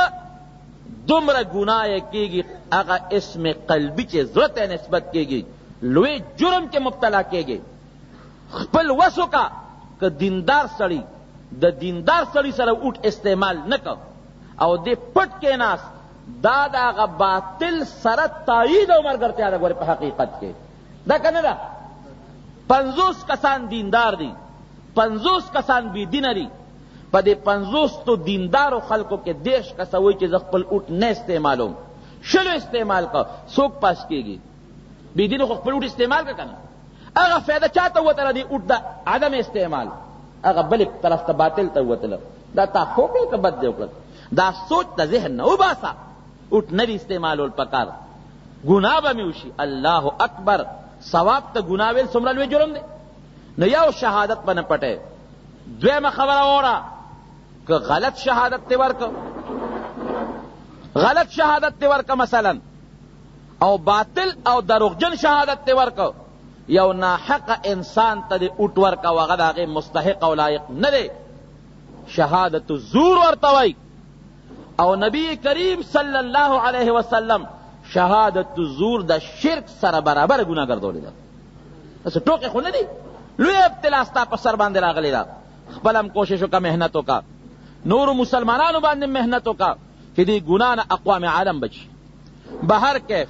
دمر گناہ کیگی اگا اسم قلبی چے ضرورت نسبت کیگی لوی جرم کے مبتلا کیگی خپل وسو کا کہ دیندار سڑی دا دیندار سڑی سر اوٹ استعمال نکو او دے پٹ کے ناس دا دا اگا باطل سرت تائید او مرگرتے آدھا گورے پا حقیقت کے دا کنے دا 50 کسان دیندار دی 50 کسان بی دین دی پا دے 50 تو دیندار و خلقوں کے دیش کسوئی چیز اخپل اوٹ نے استعمالوں شلو استعمال کا سوک پاس کی گی بی دین کو اخپل اوٹ استعمال کا کنا اگا فیدہ چاہتا ہوا ترہ دی اوٹ دا عدم استعمال اگا بلک طرف تا باطل تا ہوا تلہ دا تا خوکل کا بد دے اکلت دا سوچ دا ذہن نو باسا اوٹ نبی استعمال الپکار گناہ با میوشی اللہ اکبر ثواب تا گناہ ویل سمرالوی جرم دے نو یاو شہادت پا نپٹے دویم خبر اورا کہ غلط شہادت تے ورکا غلط شہادت تے ورکا مثلا او باطل او دروغجن شہادت تے ورکا یو ناحق انسان تا دے اوٹ ورکا وغد آگے مستحق او لائق ندے شہادت زور ورتوئی او نبی کریم صلی اللہ علیہ وسلم شہادت زور دا شرک سر برابر گناہ کردو لیدا اسے ٹوکے خود ندی لوی ابتلا ستا پر سر باندے راغلی دا خپلم کوششوں کا محنتوں کا نور مسلمانانو باندے محنتوں کا کہ دی گناہ نا اقوام عالم بچ بہر کیف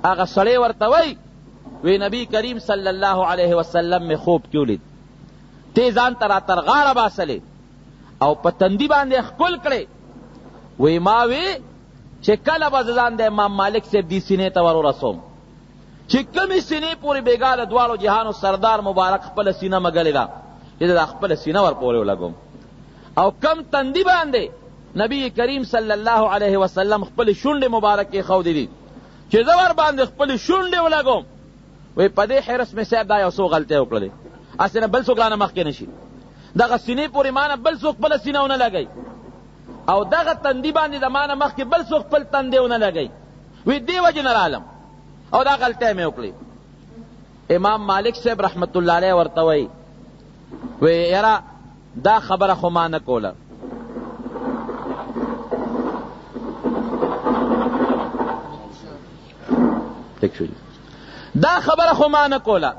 آغا سڑے ورتوئی وی نبی کریم صلی اللہ علیہ وسلم میں خوب کیوں لید تیزان ترا ترغار باسلے او پتندی باندے اخکل کرے وی ماوی چھ کل بزدان دے امام مالک سے دی سینے تورو رسوم چھ کمی سینے پوری بیگال دوالو جہانو سردار مبارک خپل سینہ مگلی دا یہ دا خپل سینہ ور پورے لگم او کم تندی باندے نبی کریم صلی اللہ علیہ وسلم خپل شنڈ مبارک کے خود دی چھ زور باندے خپل شنڈ لگم وی پدے حرس میں سیب دا یو سو غلطے اکڑے اسے بل سو گلانا مخ کے نشی دا سینے پوری مانا بل سو خپل سینہ ہونا لگئی او دغه تندی باندې د مانه مخکې بل څوک خپل تندی ونه لګی وی دی وجه نه رالم او دا غلطی مې وکړې امام مالک صاحب رحمت الله علیه ورته وی وی یاره دا خبره خو ما نه کوله دا خبره خو ما نه کوله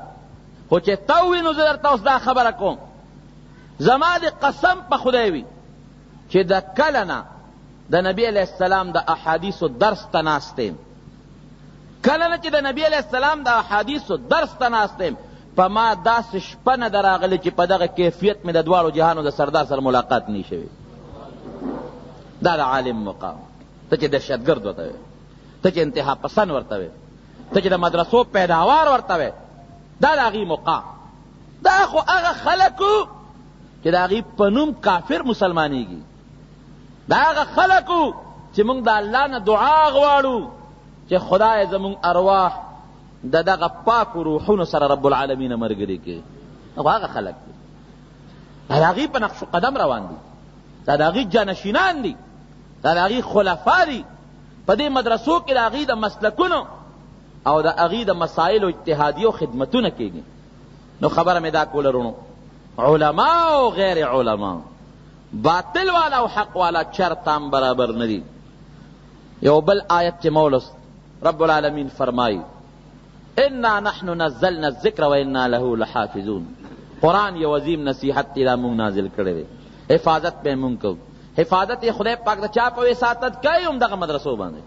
خو چې ته ووی نو زه درته اوس دا خبره کوم زما د قسم په خدای وي چې دا کلنا دا نبی علیہ السلام دا احادیث و درس تناستیم کلنا چې دا نبی علیہ السلام دا احادیث و درس تناستیم پا ما دا سشپن در آغلی چې پا دا کیفیت میں دا دوارو جہانو دا سردار سر ملاقات نہیں شوی دا دا عالم مقام تا چې دهشتگرد ورتوی تا چې انتہا پسند ورتوی تا چې دا مدرسو پیداوار ورتوی دا دا غی مقام دا خو اغا خلقو چې دا غی پنوم کافر مسلمانی گی دا آغا خلقو چی منگ دا اللہ نا دعا غوارو چی خدای زمون ارواح دا دا پاک روحون سر رب العالمین مرگری کے آغا خلق دی دا آغی پا نقش قدم روان دی دا آغی جانشینان دی دا آغی خلفا دی پا دی مدرسو کی دا آغی دا مسلکونو او دا آغی دا مسائل و اجتحادی و خدمتو نکیگی نو خبر میں دا کول رونو علماء و غیر علماء باطل والا و حق والا چرتام برابر ندی یو بل آیت چی مولس رب العالمین فرمائی انا نحن نزلنا الذکر و انا له لحافظون قرآن یو عظیم نصیحت تیرا مونگ نازل کرے حفاظت پہ مونگ کو حفاظت خدای پاک دا چاپوی ساتت کئی امدغ مدرسو باندے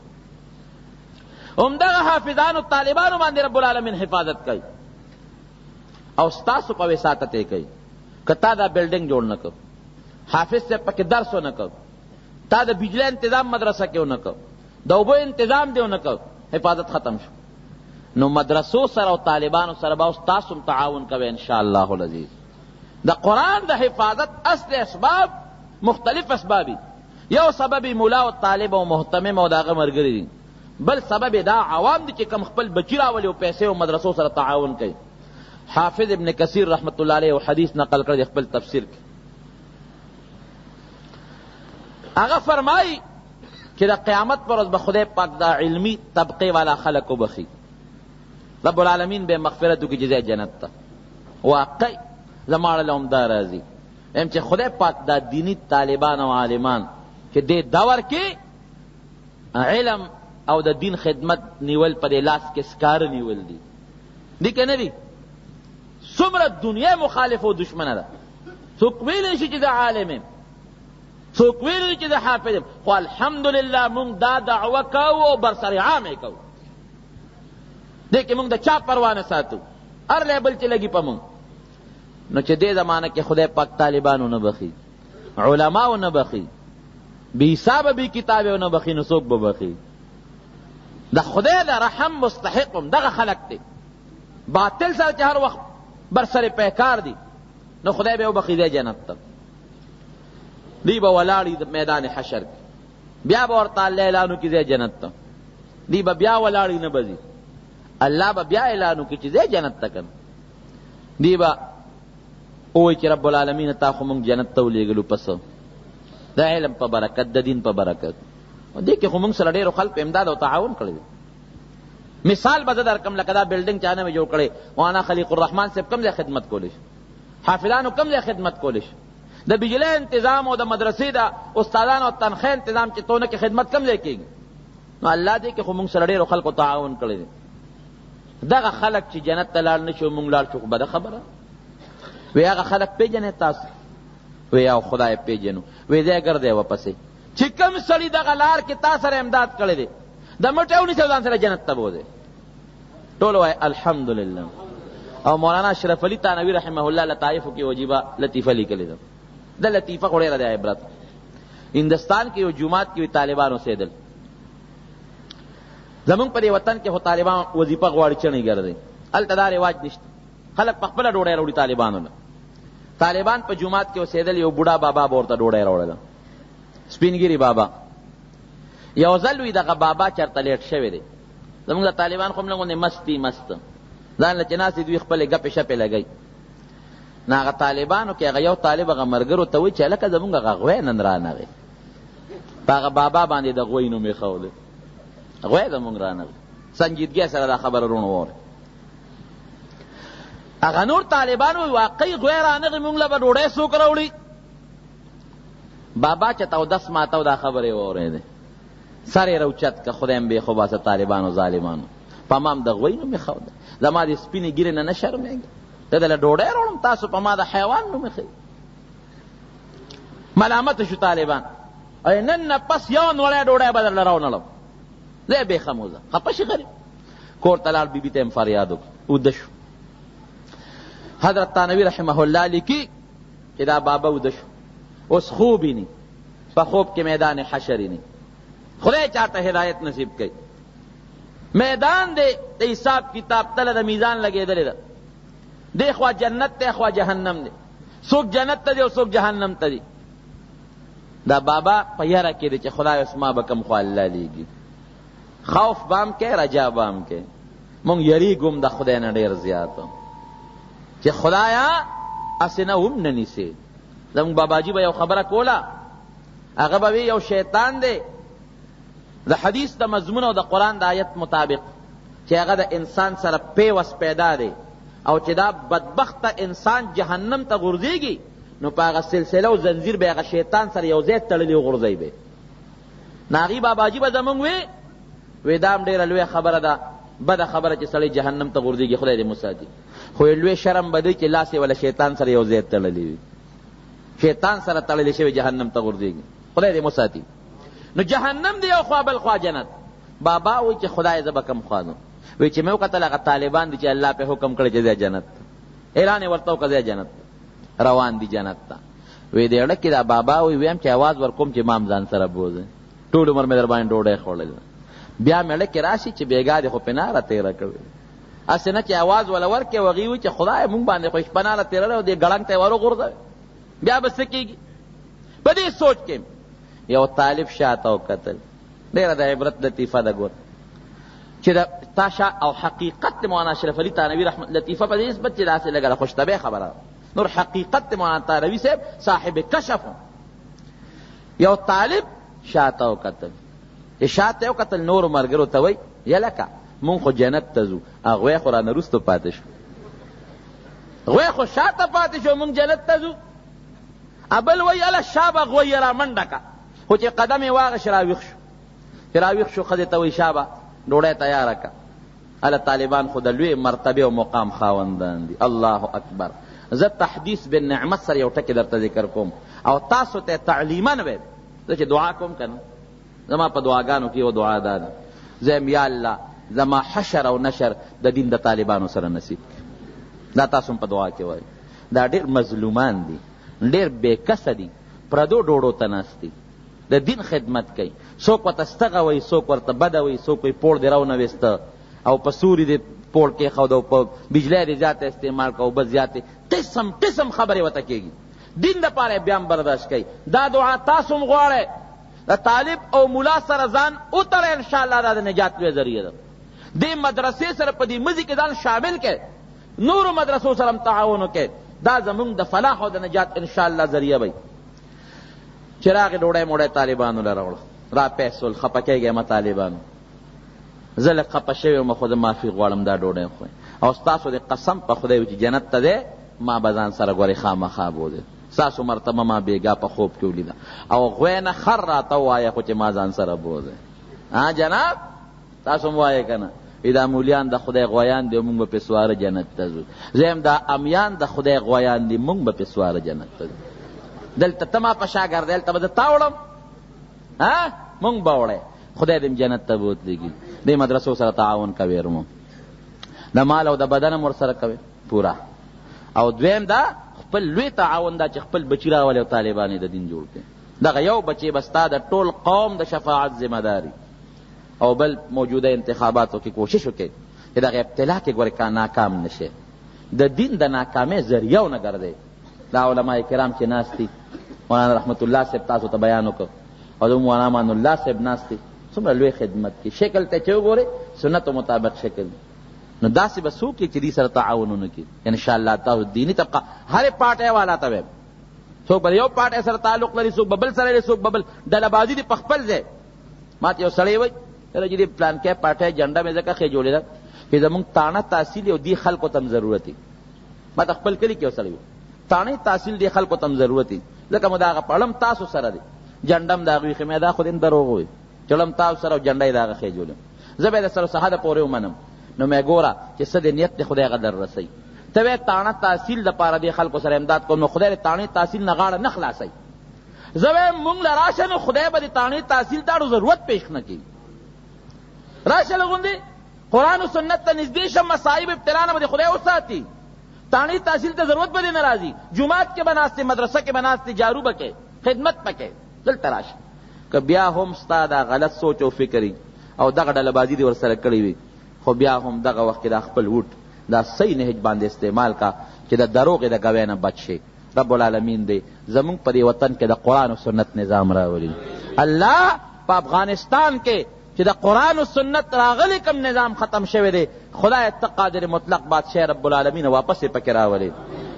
امدغ حافظان و طالبانو باندے رب العالمین حفاظت کئی او ستاسو پوی ساتت کئی کتا دا بلڈنگ جوڑ نکو حافظ سے پک درسو نکو تا دا بجلی انتظام مدرسہ کیوں نکو دا اوبو انتظام دیو نکو حفاظت ختم شو نو مدرسو سر او طالبانو سر با استاسم تعاون کوئے انشاءاللہ العزیز دا قرآن دا حفاظت اصل اسباب مختلف اسبابی یو سببی مولا و طالب و محتمم و داغ مرگری دی بل سبب دا عوام دی چی کم خپل بچی راولی و پیسے و مدرسو سر تعاون کئی حافظ ابن کثیر رحمت اللہ علیہ و حدیث نقل کر دی خپل تفسیر کی اگر فرمائی کہ دا قیامت پر از بخدے پاک دا علمی طبقے والا خلق و بخی رب العالمین بے مغفرتو کی جزائے جنت تا واقعی زماړه له همدا راځي ایم چې خدای پاک دا دینی طالبان او عالمان چې دې دور کې علم او د دین خدمت نیول په دې لاس کې سکاره نیول دي دی که نه دي څومره دنیا مخالف او دشمنه ده څوک ویلی شي چې د عالم یم څوک ویلی چې د حافظ یم خو الحمدلله مونږ دا دعوه کوو او برسر عام یې کوو دی که مونږ د چا پروا نه ساتو هر لیبل چې لګي په مونږ نو چې دې زمانه کې خدای پاک طالبانو نه بخي علماو نه بخي بی حسابه بی کتابه نه بخي نو څوک به بخي د خدای د رحم مستحقم دغه خلق دی باطل سره چې هر وخت بر سر پیکار دی نو خدای به وبخي دی جنت ته دی به ولاړی د میدان حشر کې بیا به ورته الله اعلان وکړي دی جنت ته دی به بیا ولاړی نه بځي الله به بیا اعلان وکړي چې دی جنت ته کن دی به اوی چې رب العالمین تا خو مونږ جنت ته ولیږلو پس د علم په برکت د دین په برکت دې کې خو مونږ سره ډېرو خلکو امداد او تعاون کړی دی مثال به زه درکړم لکه دا بلډنګ چا نه مې جوړ کړی مولانا خلیق الرحمن صاحب کوم ځای خدمت کولی شي حافظانو کوم ځای خدمت کولی شي د بجلی انتظام او د مدرسې د استادانو او تنخواه انتظام چې تونه کې خدمت کوم ځای کېږي نو الله دې کې خو مونږ سره ډېرو خلکو تعاون کړی دی دغه خلک چې جنت ته لاړ نه شي مونږ لاړ شو خو بده خبره وی هغه خلک پیژنې تاسو وی او خدای پیژنو وی دی ګرځئ ورپسې چې کوم سړي دغه لار کې تا سره امداد کړی دی د مټې ونیسئ او ځان سره جنت ته بوځئ ټول وایي الحمدلله او مولانا اشرف علي تانوي رحمه الله لطایفو کې وجیبه لطیفه لیکلې ده د لطیفه خو ډېره د عبرت هندوستان کې یو جومات کې طالبان اوسېدل زمونږ په دې وطن کې خو طالبان وظیفه غواړي چڼې ګرځي هلته دا رواج نشته خلک په خپله ډوډۍ راوړي طالبانو نه طالبان په جومات کې اوسېدل یو بوډا بابا به ورته ډوډۍ راوړله سپینګیري بابا یو ځل وي دغه بابا چېرته لیټ شوی دی زمونږ د طالبان خو هم لږ مستی مست ځان له چې ناست دوی خپلې ګپې شپې لګوي نو هغه طالبانو کې هغه یو طالب هغه ملګرو ته وایي چې هلکه زمونږ هغه غوی نن رانغی په هغه بابا باندې د غوی نوم ایښولی غوی زمونږ رانغی سنجیدګۍ سره دا خبره رونو واورئ هغه نور طالبان وایي واقعي غوی رانغی مونږ له به ډوډۍ څوک راوړي بابا چې تودس ماتو دا خبرې واورېدې سر یې راوچت که خدای م بېخو باسه طالبانو ظالمانو په ما هم د غوی نوم ایښوده زما د سپینې ګیرې نه نه شرمېږي ته دله ډوډۍ راوړم تاسو په ما د حیوان نوم ایښوي ملامته شو طالبان ای نن نه پس یو نوړی ډوډۍ به درله راونړم زه یې بېخم وځه خفه شي غریب کور ته لاړ بیبي ته یم فریاد وکړ اوده شو حضرت تانوي رحمه الله لیکي چې دا بابا اوده شو اوس خوب ویني په خوب کې میدان حشر ویني خدای چاته هدایت نصیب کوي میدان دی د حساب کتاب تله د میزان لګېدلې ده دی خوا جنت دی خوا جهنم دی څوک جنت ته دی او څوک جهنم ته دی دا بابا په یاره کې دی چې خدای اوس ما به کوم خوا الله لیږي خوف به هم کوي رجا به هم کوي مونږ یریږو د خدای نه ډېر زیات چې خدایا هسې نه هم نه نیسې زمونږ باباجي به یو خبره کوله هغه به یو شیطان دی د حدیث د مضمون او د قرآن د آیت مطابق چې هغه د انسان سره پیوس پیدا دی او چې دا بدبخته انسان جهنم ته غورځېږي نو په هغه سلسله او زنځیر به هغه شیطان سره یو ځای تړلی وغورځوي به نو هغې باباجي به زمونږ وی دا هم ډېره لویه خبره ده بده خبره چې سړی جهنم ته غورځېږي خدای دې مساتي خو لوی شرم به دی چې لاس یې ولا شیطان سره یو ځای تړلی وي شیطان سره تړلی شوی جهنم ته غورځېږي خدای دې مساتي نو جهنم دی یو خوا بل خوا جنت بابا وی چې خدای زه به کوم خوا نو وی چې مې وکتل هغه طالبان دي چې الله په حکم کړی چې ځه جنت اعلان یې ورته وکړه ځه جنت روان دي جنت ته وی دې اړه کې دا بابا وی ویم چې آواز ورکوم چې مام ځان سره بوځي ټول عمر مې در باندې ډوډۍ خوړلې بیا مې لکه راشي چې بیګا دې خو پناره تیره کړې اسې نه چې آواز ولا ورکې وغي وي چې خدای مونږ باندې خو پناره تیره او دې ګړنګ ته ورو غورځوي بیا به څه کېږي په دې سوچ کې یو طالب شاته وکتل ډېره د عبرت لطیفه ده ګور چې د تاشا او حقیقت د مولانا اشرف علي تانوي رحمت لطیفه په دې نسبت چې داسې لګله خوشطبع خبره نور حقیقت د مولانا تانوي صاحب صاحب کشف یو طالب شاته وکتل چې شاته وکتل نورو ملګرو ته وایي یلکه مونږ خو جنت ته ځو هغوی خو رانه وروسته پاتې شو غوی خو شاته پاتې شو مونږ جنت ته ځو ابل وی اله شابه غوی را منډه کا خو چې قدم یې واغش راویښ شو چې راویښ شو ښځې ته وی شابه ډوډۍ تیاره کا اله طالبان خو د لوی مرتبې او مقام خاوندان دي. الله اکبر. زه تحدیث بالنعمت سره یو ټکي درته ذکر کوم او تاسو ته تعلیما ویم. زه چې دعا کوم که نه زما په دعاګانو کې یو دعا دا ده زم یا الله زما حشر او نشر د دین د طالبانو سره نصیب کړي. دا تاسو په دعا کې وایي. دا ډېر مظلومان دي، ډېر بېکسه دي، پردو ډوډو ته ناست دي، د دین خدمت کوي. څوک ورته ستغه وایي، څوک ورته بده وایي، څوک وایي پوړ دې راونویسته او په سوري دې پوړ کېښود او په بجلی دې زیاته استعمال کو بس زیاتې قسم قسم خبرې ورته کېږي. دین دپاره بیا هم برداشت کوي. دا دعا تاسو هم غواړئ د طالب او ملا سره ځان وتړئ، انشاءالله دا د نجات لویه ذریعه ده. دې مدرسې سره په دې مزي کې ځان شامل کړئ، نورو مدرسو سره هم تعاون وکړئ. دا زمونږ د فلاح او د نجات انشاءالله ذریعه وي. چې راغې ډوډۍ موډۍ طالبانو له راوړه را پیسول خفه کېږئ مه طالبانو. زه لږ خفه شوی وم خو زه معافي غواړم دا ډوډۍ خورئ او ستاسو د قسم په خدای وي چې جنت ته دی ما به ځان سره ګورې خامخا بوځې. ستاسو مرتبه ما بیګا په خوب کې ولیده او غوی نه خر راته ووایه خو چې ما ځان سره بوځې. جناب تاسو هم وایې که نه دا مولیان د خدای غویان دي مونږ به پې سواره جنت ته ځو. زیم دا امیان د خدای غویان دي مونږ به پې سواره جنت ته ځو. دلته ته ما په شاګرد دلته به زه تا وړم مونږ به وړی خدای دې جنت ته بوتلېږي. دې مدرسو سره تعاون کوي رمو د مال او د بدن هم ورسره کوي پوره. او دویم دا خپل لوی تعاون دا چې خپل بچي راولي او طالبان یې د دین جوړ کړي. دغه یو بچی به ستا د ټول قوم د شفاعت ذمه داري. او بل موجوده انتخاباتو کې کوشش وکړئ چې دغه ابتلا کې ګورې ناکام نشئ. د دین د ناکامۍ ذریعه ونه ګرځئ. دا علما کرام چې ناست دي مولانا رحمت الله صاحب تاسو ته بیان وکړ او د مولانا امان الله صاحب ناست دي څومره لوی خدمت کې شکل ته چې وګورئ سنتو مطابق شکل نو داسې به څوک چې دې سره تعاون ونه کړي. انشاءالله تاسو دیني طبقه هرې پارټۍ والا ته وایم څوک به یو پارټۍ سره تعلق لري، څوک به بل سره لري، څوک به بل ډلهبازي دي په خپل ځای. ما ته یو سړی وایي چې دې پلانکۍ پارټۍ جنډه مې ځکه ښې جوړېده چې زمونږ تاڼه تحصیل او دې خلکو ته هم ضرورت وي. ما ته خپل کلي کې یو سړی وایي تاڼې تحصیل دې خلکو ته هم ضرورت وي ځکه مو د هغه پړم تاسو سره دی جنډه هم د هغوی ښې مې دا خو دې دروغ وایي چړم تاسو سره او جنډه یې د هغه ښې جوړم زه به یې د سره څه حده پورې ومنم. نو مې ګوره چې څه دې نیت دی خدای هغه در رسوي. ته وایې تاڼه تحصیل دپاره دې خلکو سره امداد کوم نو خدای د تاڼې تحصیل نه غاړه نه خلاصوي. زه وایم مونږ له راشه نو خدای به د تاڼې تحصیل داړو ضرورت پیش نه کوي. راشه لغوندې قرآن و سنت ته نږدې شه مصائب ابتلا نه به دې خدای وساتي. تاڼې تحصیل ته ضرورت به دې نه راځي. جومات کې به ناستې مدرسه کې به ناستې جارو به کوې خدمت به کوې. دلته راشه که بیا هم ستا دا غلط سوچ او فکري او دغه ډلهبازي دې ورسره کړې وي خو بیا هم دغه وخت کې دا خپل ووټ دا صحیح نهج باندې استعمال کا چې د دروغې د ګوۍ نه بچ شي. رب العالمین دې زمونږ په دې وطن کې د قرآن و سنت نظام راولي. الله په افغانستان کې چې د قرآن و سنت راغلی کم نظام ختم شوی دی خدای ته قادر مطلق بادشاہ رب العالمین واپس یې پکې راولي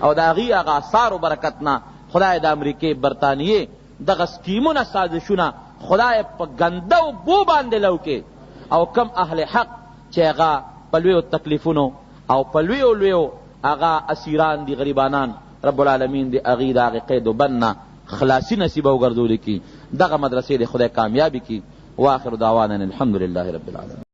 او د هغې هغه اثارو برکت نه خدای د امریکې برطانیې دغه سکیمونه سازشونه خدای په ګنده اوبو باندې لوکې او کم اهل حق چې هغه په لویو تکلیفونو او په لویو هغه اسیران دي غریبانان رب العالمین دې هغې د هغې قید و بند نه خلاصي نصیبه وګرځولي کي. دغه مدرسې د خدای کامیابي کي. واخر دعوانا الحمد لله رب العالمين.